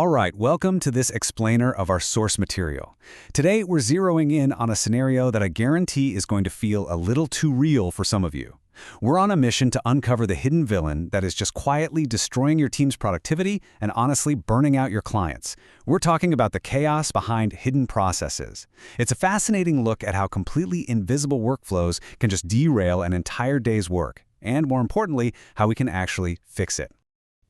All right, welcome to this explainer of our source material. Today, we're zeroing in on a scenario that I guarantee is going to feel a little too real for some of you. We're on a mission to uncover the hidden villain that is just quietly destroying your team's productivity and honestly burning out your clients. We're talking about the chaos behind hidden processes. It's a fascinating look at how completely invisible workflows can just derail an entire day's work, and more importantly, how we can actually fix it.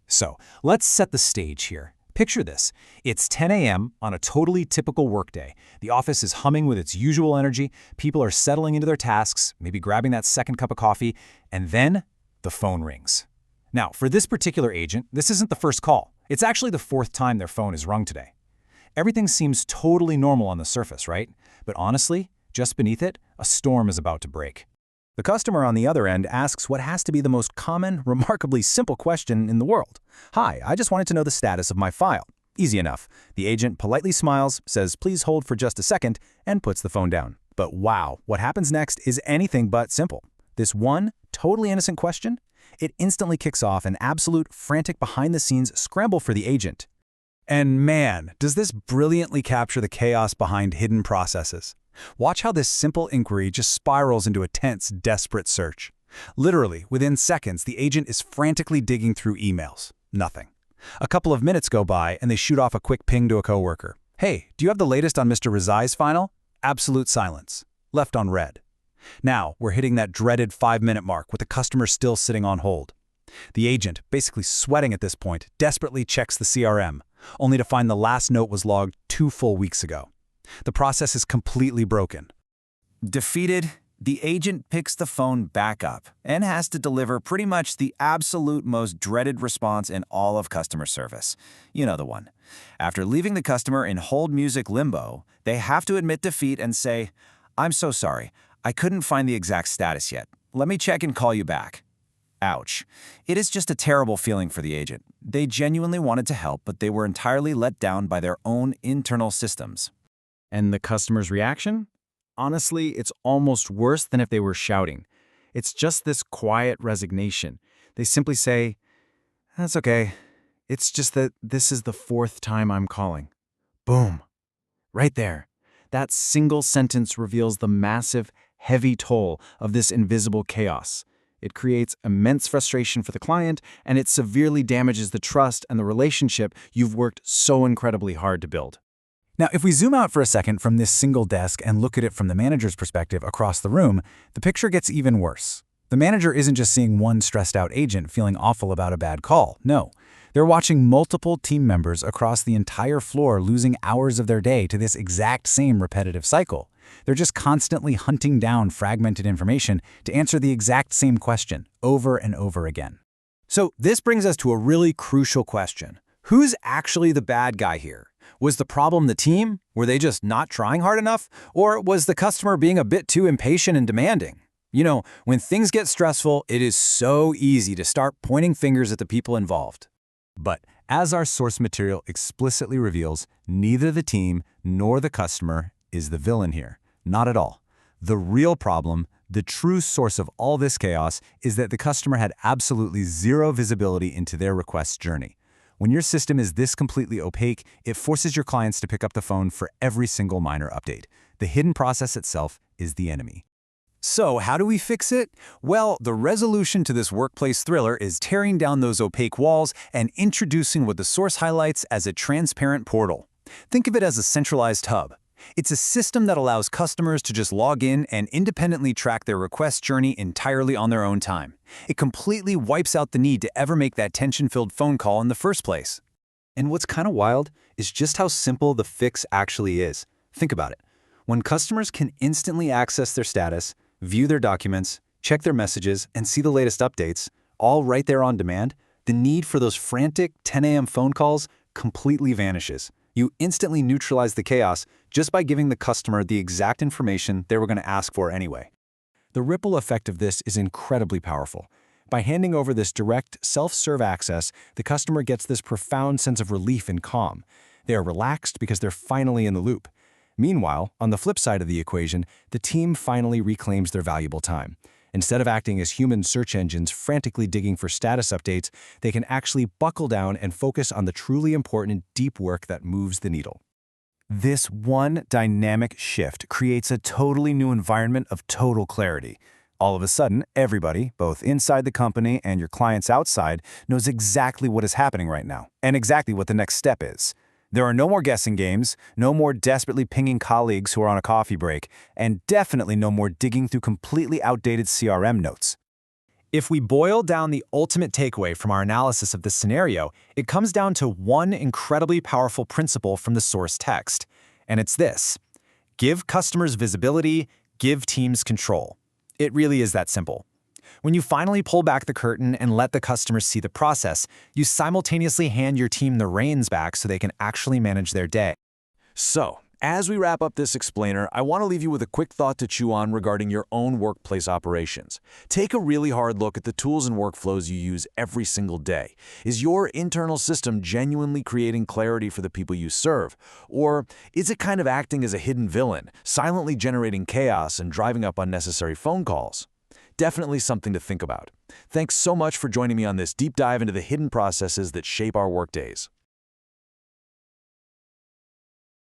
So, let's set the stage here. Picture this. It's 10 a.m. on a totally typical workday. The office is humming with its usual energy, people are settling into their tasks, maybe grabbing that second cup of coffee, and then the phone rings. Now, for this particular agent, this isn't the first call. It's actually the fourth time their phone is rung today. Everything seems totally normal on the surface, right? But honestly, just beneath it, a storm is about to break. The customer on the other end asks what has to be the most common, remarkably simple question in the world. "Hi, I just wanted to know the status of my file." Easy enough. The agent politely smiles, says please hold for just a second, and puts the phone down. But wow, what happens next is anything but simple. This one, totally innocent question, it instantly kicks off an absolute frantic behind-the-scenes scramble for the agent. And man, does this brilliantly capture the chaos behind hidden processes. Watch how this simple inquiry just spirals into a tense, desperate search. Literally, within seconds, the agent is frantically digging through emails. Nothing. A couple of minutes go by, and they shoot off a quick ping to a coworker. "Hey, do you have the latest on Mr. Rezai's final?" Absolute silence. Left on red. Now, we're hitting that dreaded 5-minute mark with the customer still sitting on hold. The agent, basically sweating at this point, desperately checks the CRM, only to find the last note was logged 2 full weeks ago. The process is completely broken. Defeated, the agent picks the phone back up and has to deliver pretty much the absolute most dreaded response in all of customer service. You know the one. After leaving the customer in hold music limbo, they have to admit defeat and say, "I'm so sorry, I couldn't find the exact status yet. Let me check and call you back." Ouch. It is just a terrible feeling for the agent. They genuinely wanted to help, but they were entirely let down by their own internal systems. And the customer's reaction? Honestly, it's almost worse than if they were shouting. It's just this quiet resignation. They simply say, "That's okay. It's just that this is the fourth time I'm calling." Boom. Right there. That single sentence reveals the massive, heavy toll of this invisible chaos. It creates immense frustration for the client, and it severely damages the trust and the relationship you've worked so incredibly hard to build. Now, if we zoom out for a second from this single desk and look at it from the manager's perspective across the room, the picture gets even worse. The manager isn't just seeing one stressed-out agent feeling awful about a bad call. No, they're watching multiple team members across the entire floor losing hours of their day to this exact same repetitive cycle. They're just constantly hunting down fragmented information to answer the exact same question over and over again. So this brings us to a really crucial question. Who's actually the bad guy here? Was the problem the team? Were they just not trying hard enough? Or was the customer being a bit too impatient and demanding? You know, when things get stressful, it is so easy to start pointing fingers at the people involved. But as our source material explicitly reveals, neither the team nor the customer is the villain here. Not at all. The real problem, the true source of all this chaos, is that the customer had absolutely zero visibility into their request journey. When your system is this completely opaque, it forces your clients to pick up the phone for every single minor update. The hidden process itself is the enemy. So how do we fix it? Well, the resolution to this workplace thriller is tearing down those opaque walls and introducing what the source highlights as a transparent portal. Think of it as a centralized hub. It's a system that allows customers to just log in and independently track their request journey entirely on their own time. It completely wipes out the need to ever make that tension-filled phone call in the first place. And what's kind of wild is just how simple the fix actually is. Think about it. When customers can instantly access their status, view their documents, check their messages, and see the latest updates, all right there on demand, the need for those frantic 10 a.m. phone calls completely vanishes. You instantly neutralize the chaos just by giving the customer the exact information they were going to ask for anyway. The ripple effect of this is incredibly powerful. By handing over this direct, self-serve access, the customer gets this profound sense of relief and calm. They are relaxed because they're finally in the loop. Meanwhile, on the flip side of the equation, the team finally reclaims their valuable time. Instead of acting as human search engines frantically digging for status updates, they can actually buckle down and focus on the truly important deep work that moves the needle. This one dynamic shift creates a totally new environment of total clarity. All of a sudden, everybody, both inside the company and your clients outside, knows exactly what is happening right now and exactly what the next step is. There are no more guessing games, no more desperately pinging colleagues who are on a coffee break, and definitely no more digging through completely outdated CRM notes. If we boil down the ultimate takeaway from our analysis of this scenario, it comes down to one incredibly powerful principle from the source text, and it's this: give customers visibility, give teams control. It really is that simple. When you finally pull back the curtain and let the customers see the process, you simultaneously hand your team the reins back so they can actually manage their day. So, as we wrap up this explainer, I want to leave you with a quick thought to chew on regarding your own workplace operations. Take a really hard look at the tools and workflows you use every single day. Is your internal system genuinely creating clarity for the people you serve? Or is it kind of acting as a hidden villain, silently generating chaos and driving up unnecessary phone calls? Definitely something to think about. Thanks so much for joining me on this deep dive into the hidden processes that shape our workdays.